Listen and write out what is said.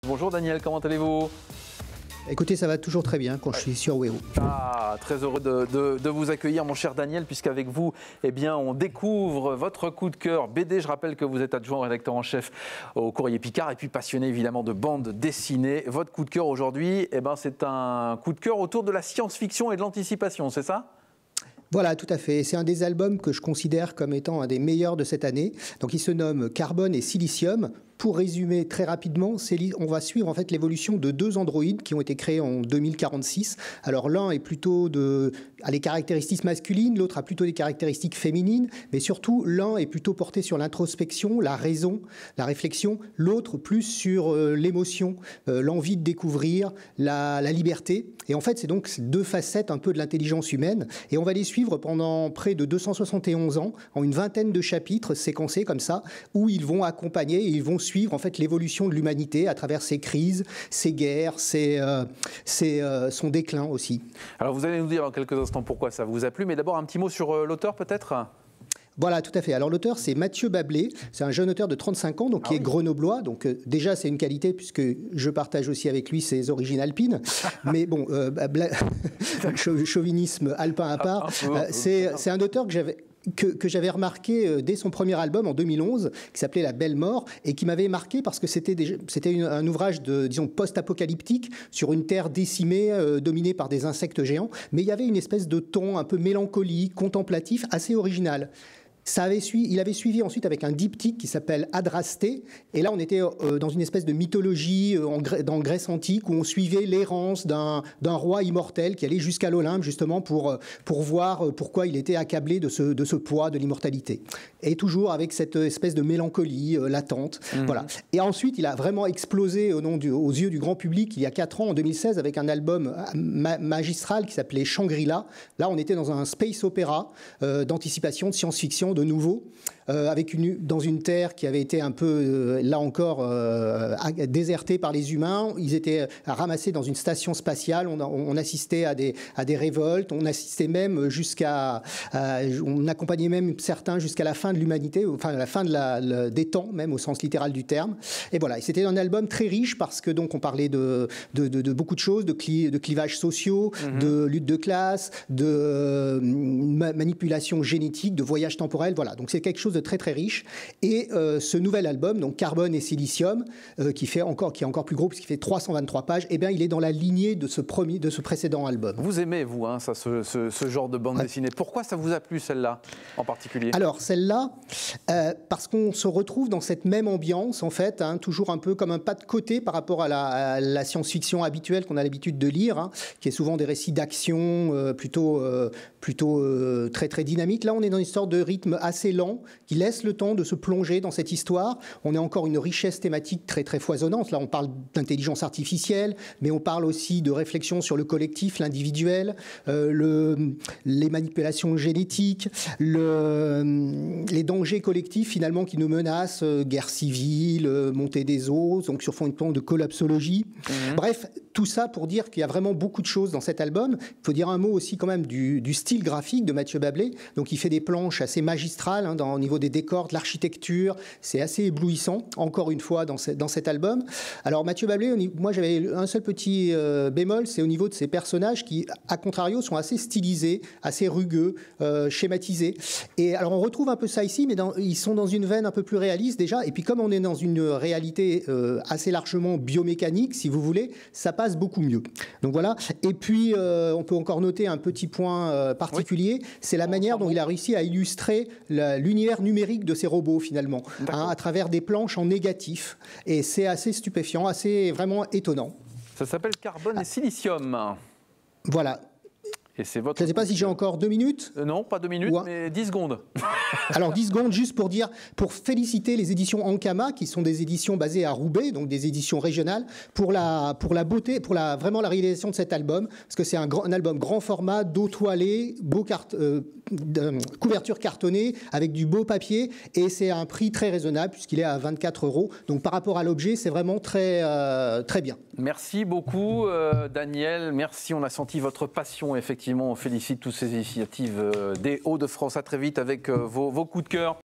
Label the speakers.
Speaker 1: Bonjour Daniel, comment allez-vous?
Speaker 2: Écoutez, ça va toujours très bien quand je suis sur WEO.
Speaker 1: Ah, très heureux de vous accueillir, mon cher Daniel, puisqu'avec vous, eh bien, on découvre votre coup de cœur BD. Je rappelle que vous êtes adjoint rédacteur en chef au Courrier Picard et puis passionné évidemment de bande dessinée. Votre coup de cœur aujourd'hui, eh ben, c'est un coup de cœur autour de la science-fiction et de l'anticipation, c'est ça?
Speaker 2: Voilà, tout à fait. C'est un des albums que je considère comme étant un des meilleurs de cette année. Donc, il se nomme Carbone et Silicium. Pour résumer très rapidement, on va suivre en fait l'évolution de deux androïdes qui ont été créés en 2046. Alors l'un est plutôt a les caractéristiques masculines, l'autre a plutôt des caractéristiques féminines, mais surtout l'un est plutôt porté sur l'introspection, la raison, la réflexion, l'autre plus sur l'émotion, l'envie de découvrir, la liberté. Et en fait, c'est donc deux facettes un peu de l'intelligence humaine. Et on va les suivre pendant près de 271 ans, en une vingtaine de chapitres séquencés comme ça, où ils vont accompagner et ils vont suivre en fait l'évolution de l'humanité à travers ses crises, ses guerres, son déclin aussi.
Speaker 1: Alors vous allez nous dire dans quelques instants pourquoi ça vous a plu, mais d'abord un petit mot sur l'auteur peut-être?
Speaker 2: Voilà, tout à fait. Alors l'auteur, c'est Mathieu Bablé. C'est un jeune auteur de 35 ans, donc qui est grenoblois. Donc déjà, c'est une qualité puisque je partage aussi avec lui ses origines alpines. Mais bon, chauvinisme alpin à part. C'est un auteur que j'avais remarqué dès son premier album en 2011, qui s'appelait La Belle Mort, et qui m'avait marqué parce que c'était un ouvrage disons, post-apocalyptique sur une terre décimée, dominée par des insectes géants. Mais il y avait une espèce de ton un peu mélancolique, contemplatif, assez original. Il avait suivi ensuite avec un diptyque qui s'appelle Adrasté. Et là, on était dans une espèce de mythologie dans Grèce antique où on suivait l'errance d'un roi immortel qui allait jusqu'à l'Olympe justement pour voir pourquoi il était accablé de ce poids de l'immortalité. Et toujours avec cette espèce de mélancolie latente. Voilà. Et ensuite, il a vraiment explosé aux yeux du grand public il y a 4 ans, en 2016, avec un album magistral qui s'appelait Shangri-La. Là, on était dans un space opéra d'anticipation, de science-fiction, de nouveau, dans une terre qui avait été un peu, là encore, désertée par les humains. Ils étaient ramassés dans une station spatiale. On assistait à des révoltes. On assistait même on accompagnait même certains jusqu'à la fin de l'humanité, enfin la fin des temps, même au sens littéral du terme. Et voilà, c'était un album très riche parce que donc on parlait de beaucoup de choses, de clivages sociaux, de lutte de classe, de manipulation génétique, de voyage temporel. Voilà, donc c'est quelque chose de très très riche. Et ce nouvel album, donc Carbone et Silicium, qui est encore plus gros puisqu'il fait 323 pages, eh bien il est dans la lignée de ce précédent album.
Speaker 1: Vous aimez, vous, hein, ce genre de bande dessinée. Pourquoi ça vous a plu, celle-là, en particulier?
Speaker 2: Alors, celle-là, parce qu'on se retrouve dans cette même ambiance, en fait, hein, toujours un peu comme un pas de côté par rapport à la science-fiction habituelle qu'on a l'habitude de lire, hein, qui est souvent des récits d'action plutôt très très dynamiques. Là, on est dans une sorte de rythme assez lent, qui laisse le temps de se plonger dans cette histoire. On a encore une richesse thématique très très foisonnante. Là, on parle d'intelligence artificielle, mais on parle aussi de réflexion sur le collectif, l'individuel, les manipulations génétiques, les dangers collectifs finalement qui nous menacent, guerre civile, montée des eaux, donc sur fond de collapsologie. Bref, tout ça pour dire qu'il y a vraiment beaucoup de choses dans cet album. Il faut dire un mot aussi quand même du style graphique de Mathieu Bablé. Donc il fait des planches assez magistrales hein, au niveau des décors, de l'architecture. C'est assez éblouissant, encore une fois, dans cet album. Alors Mathieu Bablé, moi j'avais un seul petit bémol, c'est au niveau de ses personnages qui, à contrario, sont assez stylisés, assez rugueux, schématisés. Et alors on retrouve un peu ça ici, mais ils sont dans une veine un peu plus réaliste déjà. Et puis comme on est dans une réalité assez largement biomécanique, si vous voulez, ça passe beaucoup mieux. Donc voilà. Et puis on peut encore noter un petit point particulier, c'est la manière dont il a réussi à illustrer l'univers numérique de ces robots finalement, hein, à travers des planches en négatif. Et c'est assez stupéfiant, assez vraiment étonnant.
Speaker 1: Ça s'appelle Carbone et Silicium.
Speaker 2: Voilà.
Speaker 1: Et c'est votre...
Speaker 2: Je ne sais pas si j'ai encore 2 minutes.
Speaker 1: Non, pas 2 minutes, mais 10 secondes.
Speaker 2: Alors 10 secondes juste pour féliciter les éditions Ankama, qui sont des éditions basées à Roubaix, donc des éditions régionales, pour la beauté, vraiment la réalisation de cet album, parce que c'est un album grand format, dos toilé, couverture cartonnée, avec du beau papier, et c'est à un prix très raisonnable, puisqu'il est à 24 €. Donc par rapport à l'objet, c'est vraiment très, très bien.
Speaker 1: Merci beaucoup Daniel, merci, on a senti votre passion, effectivement, on félicite toutes ces initiatives des Hauts-de-France. À très vite avec vos coups de cœur.